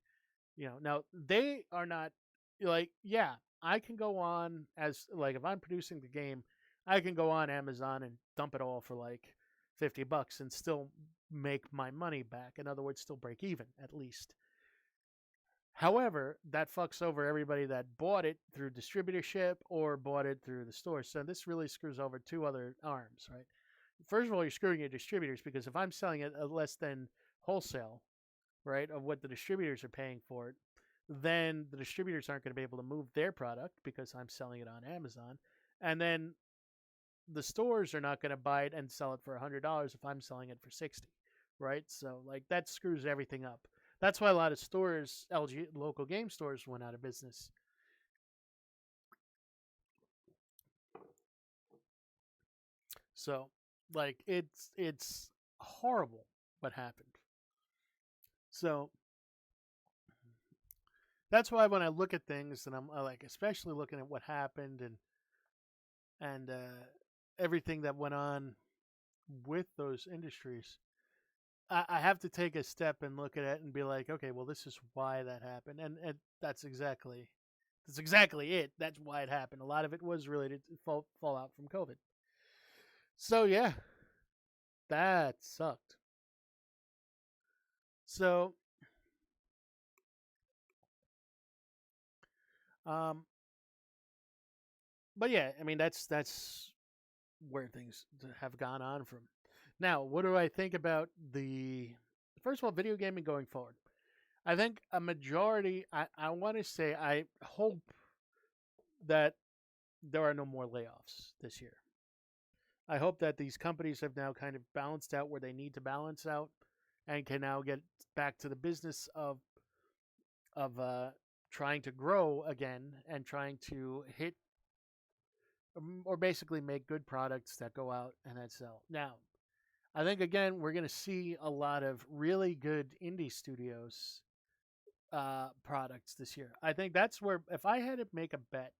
Now they are not like, yeah, I can go on as like if I'm producing the game, I can go on Amazon and dump it all for like $50 and still make my money back. In other words, still break even at least. However, that fucks over everybody that bought it through distributorship or bought it through the store. So this really screws over two other arms, right? First of all, you're screwing your distributors because if I'm selling it at less than wholesale, right, of what the distributors are paying for it, then the distributors aren't going to be able to move their product because I'm selling it on Amazon. And then the stores are not going to buy it and sell it for $100 if I'm selling it for 60, right? So like that screws everything up. That's why a lot of stores, LG local game stores, went out of business. So like it's horrible what happened. So that's why when I look at things and I'm like, especially looking at what happened and everything that went on with those industries, I have to take a step and look at it and be like, okay, well, this is why that happened, and that's exactly it. That's why it happened. A lot of it was related to fallout from COVID. So yeah, that sucked. So um, but yeah, I mean that's where things have gone on from. Now, what do I think about the first of all video gaming going forward? I think a majority. I want to say I hope that there are no more layoffs this year. I hope that these companies have now kind of balanced out where they need to balance out and can now get back to the business of trying to grow again and trying to hit or basically make good products that go out and that sell. Now, I think again we're going to see a lot of really good indie studios products this year. I think that's where if I had to make a bet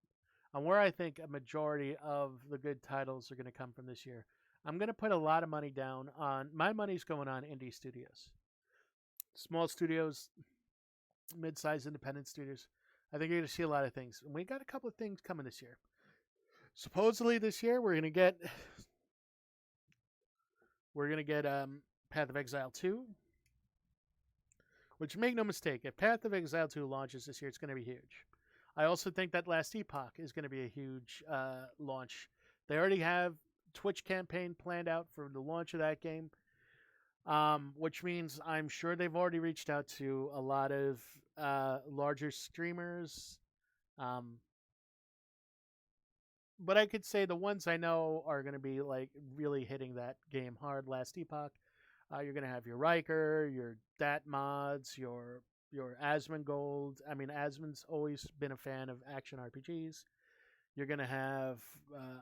on where I think a majority of the good titles are going to come from this year, I'm going to put a lot of money down on my money's going on indie studios, small studios, mid-sized independent studios. I think you're going to see a lot of things, and we got a couple of things coming this year. Supposedly this year we're gonna get Path of Exile 2, which make no mistake, if Path of Exile 2 launches this year, it's going to be huge. I also think that Last Epoch is going to be a huge launch. They already have Twitch campaign planned out for the launch of that game, which means I'm sure they've already reached out to a lot of larger streamers. Um, but I could say the ones I know are going to be like really hitting that game hard. Last Epoch, you're going to have your Riker, your Dat mods, your Asmongold. I mean, Asmon's always been a fan of action RPGs. You're going to have,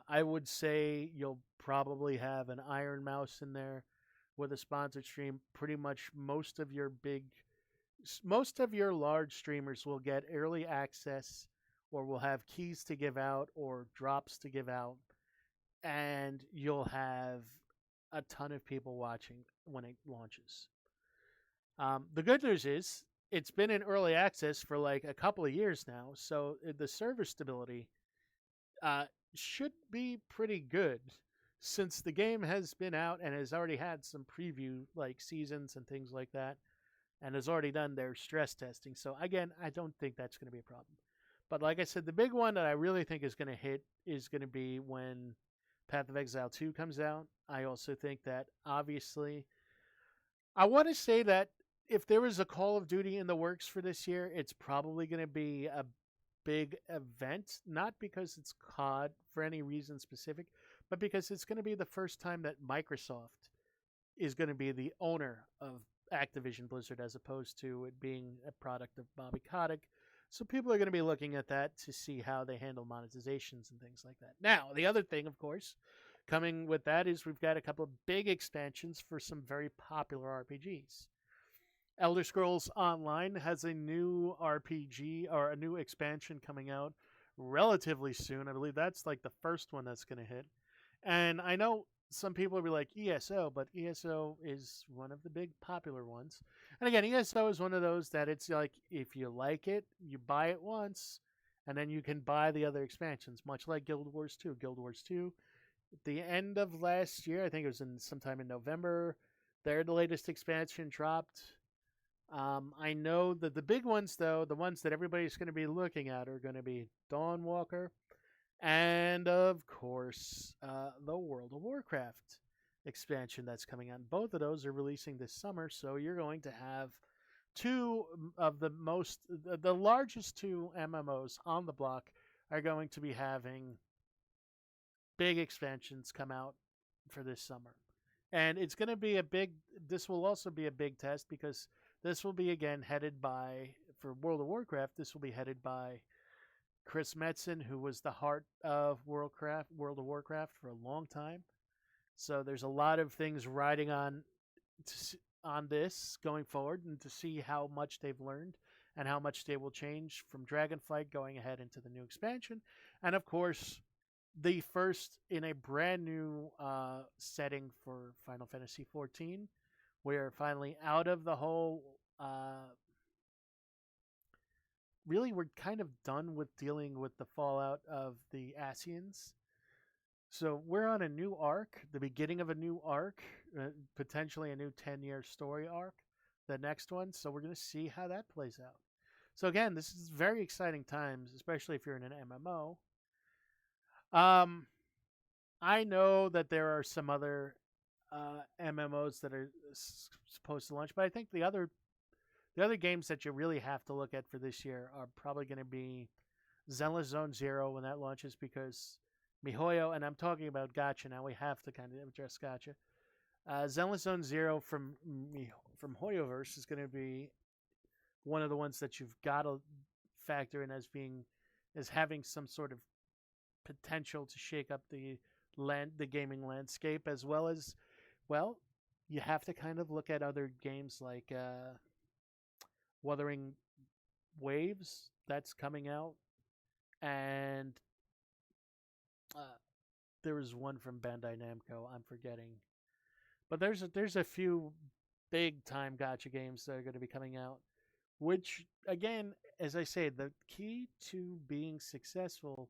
I would say, you'll probably have an Iron Mouse in there with a sponsored stream. Pretty much most of your large streamers will get early access or will have keys to give out or drops to give out, and you'll have a ton of people watching when it launches. The good news is it's been in early access for like a couple of years now, so the server stability should be pretty good since the game has been out and has already had some preview like seasons and things like that and has already done their stress testing. So again, I don't think that's going to be a problem. But like I said, the big one that I really think is going to hit is going to be when Path of Exile 2 comes out. I also think that obviously I want to say that if there was a Call of Duty in the works for this year, it's probably going to be a big event, not because it's COD for any reason specific, but because it's going to be the first time that Microsoft is going to be the owner of Activision Blizzard as opposed to it being a product of Bobby Kotick. So people are going to be looking at that to see how they handle monetizations and things like that. Now, the other thing, of course, coming with that is we've got a couple of big expansions for some very popular RPGs. Elder Scrolls Online has a new RPG or a new expansion coming out relatively soon. I believe that's like the first one that's going to hit. And I know some people will be like ESO, but ESO is one of the big popular ones. And again, ESO is one of those that it's like if you like it, you buy it once, and then you can buy the other expansions, much like Guild Wars 2. Guild Wars 2, at the end of last year, I think it was in sometime in November, the latest expansion dropped. I know that the big ones, though, the ones that everybody's going to be looking at are going to be Dawnwalker, and of course, the World of Warcraft expansion that's coming out. Both of those are releasing this summer, so you're going to have two of the largest two MMOs on the block are going to be having big expansions come out for this summer. And it's going to be this will also be a big test because this will be again headed by, for World of Warcraft, this will be headed by Chris Metzen, who was the heart of World of Warcraft for a long time. So there's a lot of things riding on this going forward, and to see how much they've learned and how much they will change from Dragonflight going ahead into the new expansion. And of course, the first in a brand new setting for Final Fantasy XIV. We're finally out of the whole. Really, we're kind of done with dealing with the fallout of the Ascians. So we're on a new arc, the beginning of a new arc, potentially a new 10-year story arc, the next one. So we're going to see how that plays out. So again, this is very exciting times, especially if you're in an MMO. I know that there are some other MMOs that are supposed to launch, but I think the other games that you really have to look at for this year are probably going to be Zenless Zone Zero when that launches, because MiHoYo, and I'm talking about Gacha now, we have to kind of address Gacha. Zenless Zone Zero from HoYoverse is going to be one of the ones that you've got to factor in as having some sort of potential to shake up the gaming landscape, as well as, well, you have to kind of look at other games like Wuthering Waves that's coming out, and there was one from Bandai Namco I'm forgetting, but there's a few big time gacha games that are going to be coming out, which again, as I say, the key to being successful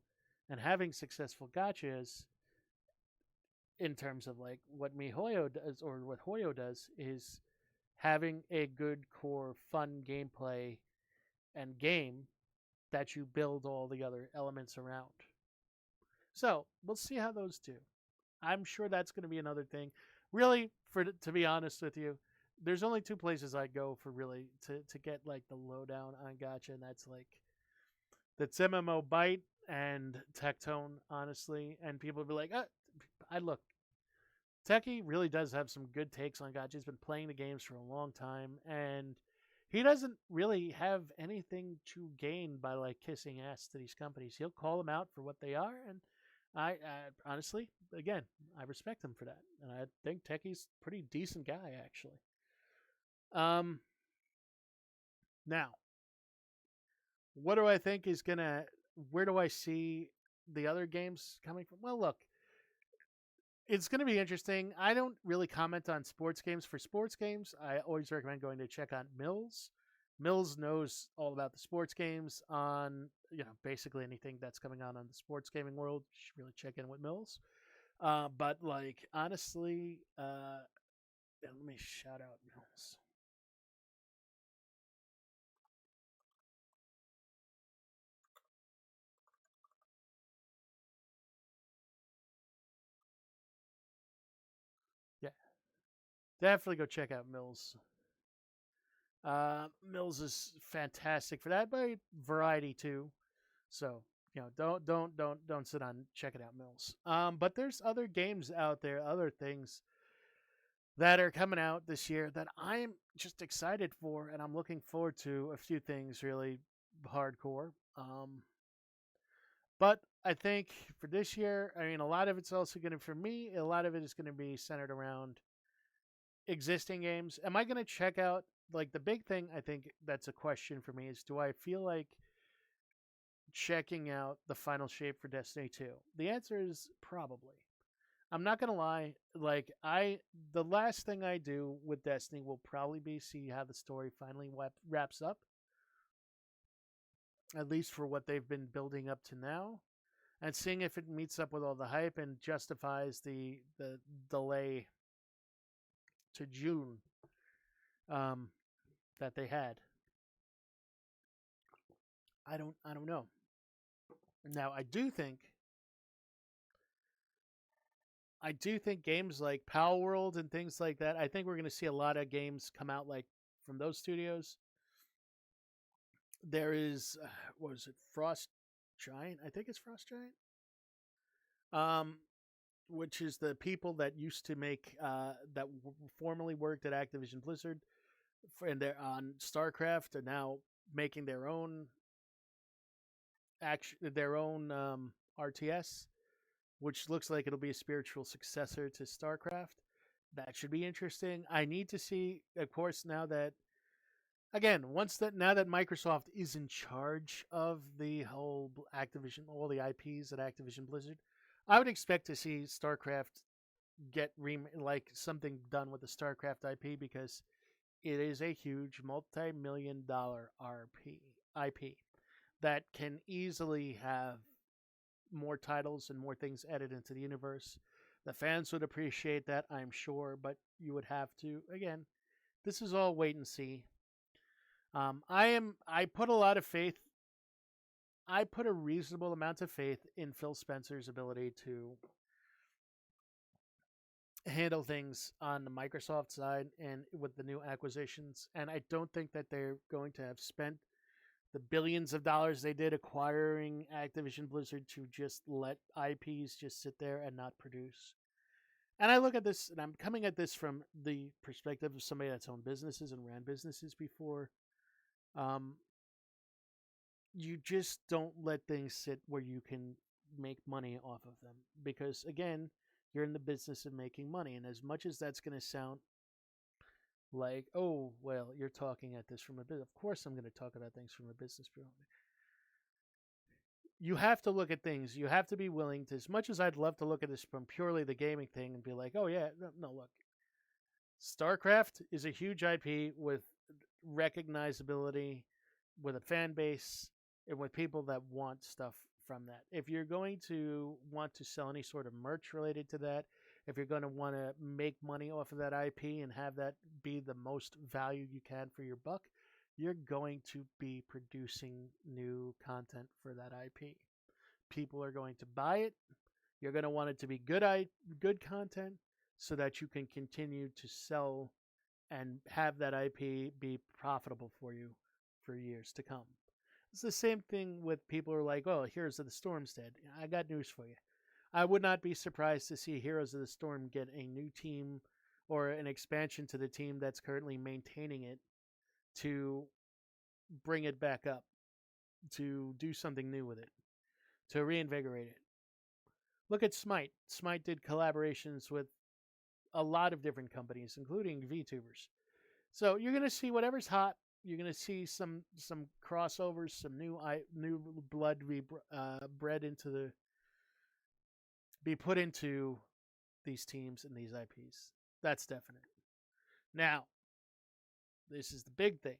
and having successful gachas in terms of like what MiHoYo does or what Hoyo does is having a good core fun gameplay and game that you build all the other elements around. So we'll see how those do. I'm sure that's going to be another thing. Really, to be honest with you, there's only two places I go for really to get like the lowdown on gacha, and that's MMO Byte and Tectone, honestly. And people will be like, I look, Techie really does have some good takes on gacha. He's been playing the games for a long time, and he doesn't really have anything to gain by like kissing ass to these companies. He'll call them out for what they are, and I honestly, again, I respect him for that, and I think Techie's a pretty decent guy actually. Now, what do I think is gonna? Where do I see the other games coming from? Well, look, it's going to be interesting. I don't really comment on sports games. For sports games, I always recommend going to check out Mills. Mills knows all about the sports games on basically anything that's coming on the sports gaming world. You should really check in with Mills. But like honestly, yeah, let me shout out Mills. Yeah, definitely go check out Mills. Mills is fantastic for that, but variety too. So don't sit on checking out Mills. But there's other games out there, other things that are coming out this year that I'm just excited for, and I'm looking forward to a few things really hardcore. But I think for this year, I mean, a lot of it's also going to, for me, a lot of it is going to be centered around existing games. Am I going to check out, like, the big thing I think that's a question for me is do I feel like checking out the final shape for Destiny 2? The answer is probably. I'm not gonna lie. Like the last thing I do with Destiny will probably be see how the story finally wraps up, at least for what they've been building up to now, and seeing if it meets up with all the hype and justifies the delay to June um, that they had. I don't know. Now I do think games like Power World and things like that. I think we're going to see a lot of games come out like from those studios. There is what was it, Frost Giant? I think it's Frost Giant. Um, which is the people that used to make that formerly worked at Activision Blizzard, and they're on StarCraft are now making their own RTS, which looks like it'll be a spiritual successor to StarCraft. That should be interesting. I need to see, of course, now that Microsoft is in charge of the whole Activision, all the IPs at Activision Blizzard, I would expect to see StarCraft get like something done with the StarCraft IP because it is a huge multi-million-dollar RP IP that can easily have more titles and more things added into the universe. The fans would appreciate that, I'm sure, but you would have to again. This is all wait and see. I put a lot of faith. I put a reasonable amount of faith in Phil Spencer's ability to handle things on the Microsoft side and with the new acquisitions. And I don't think that they're going to have spent the billions of dollars they did acquiring Activision Blizzard to just let IPs just sit there and not produce. And I look at this, and I'm coming at this from the perspective of somebody that's owned businesses and ran businesses before. Um, you just don't let things sit where you can make money off of them because, again, you're in the business of making money. And as much as that's going to sound like, oh, well, you're talking at this from a business, of course, I'm going to talk about things from a business point. You have to look at things. You have to be willing to, as much as I'd love to look at this from purely the gaming thing and be like, oh, yeah, no, look, StarCraft is a huge IP with recognizability, with a fan base, and with people that want stuff from that. If you're going to want to sell any sort of merch related to that, if you're going to want to make money off of that IP and have that be the most value you can for your buck, you're going to be producing new content for that IP. People are going to buy it. You're going to want it to be good content so that you can continue to sell and have that IP be profitable for you for years to come. It's the same thing with people who are like, oh, Heroes of the Storm's dead. I got news for you. I would not be surprised to see Heroes of the Storm get a new team or an expansion to the team that's currently maintaining it to bring it back up, to do something new with it, to reinvigorate it. Look at Smite. Smite did collaborations with a lot of different companies, including VTubers. So you're gonna see whatever's hot. You're gonna see some crossovers, some new blood bred into the be put into these teams and these IPs. That's definite. Now, this is the big thing.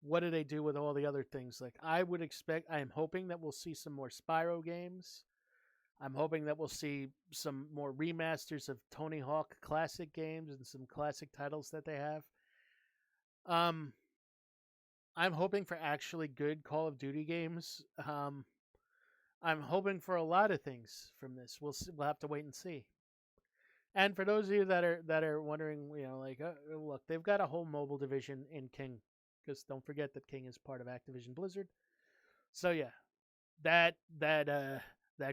what do they do with all the other things? Like I would expect, I am hoping that we'll see some more Spyro games. I'm hoping that we'll see some more remasters of Tony Hawk classic games and some classic titles that they have. Um, I'm hoping for actually good Call of Duty games. I'm hoping for a lot of things from this. We'll have to wait and see. And for those of you that are wondering, like, look, they've got a whole mobile division in King, because don't forget that King is part of Activision Blizzard. So yeah, that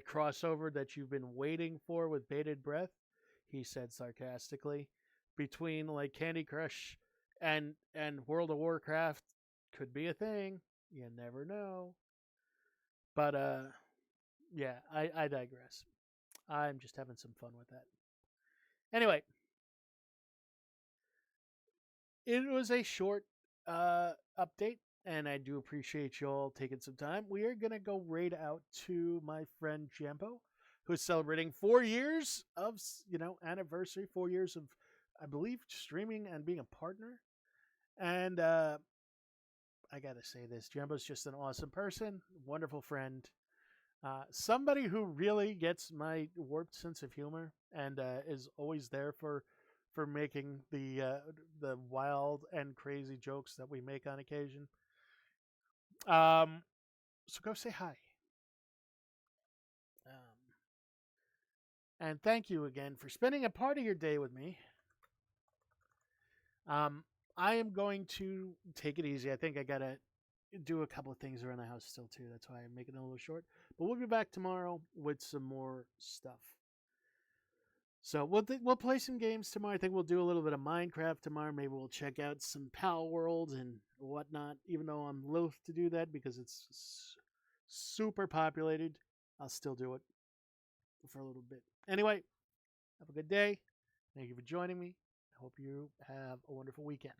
crossover that you've been waiting for with bated breath, he said sarcastically, between like Candy Crush and World of Warcraft could be a thing. You never know. But yeah, I digress. I'm just having some fun with that. Anyway, it was a short update, and I do appreciate you all taking some time. We are gonna go raid out to my friend Jambo, who's celebrating 4 years of anniversary, 4 years of, I believe, streaming and being a partner. And I gotta say this, Jambo's just an awesome person, wonderful friend, somebody who really gets my warped sense of humor and is always there for making the wild and crazy jokes that we make on occasion. So go say hi. And thank you again for spending a part of your day with me. Um, I am going to take it easy. I think I gotta do a couple of things around the house still too. That's why I'm making it a little short. But we'll be back tomorrow with some more stuff. So we'll play some games tomorrow. I think we'll do a little bit of Minecraft tomorrow. Maybe we'll check out some Pal World and whatnot. Even though I'm loath to do that because it's super populated, I'll still do it for a little bit. Anyway, have a good day. Thank you for joining me. I hope you have a wonderful weekend.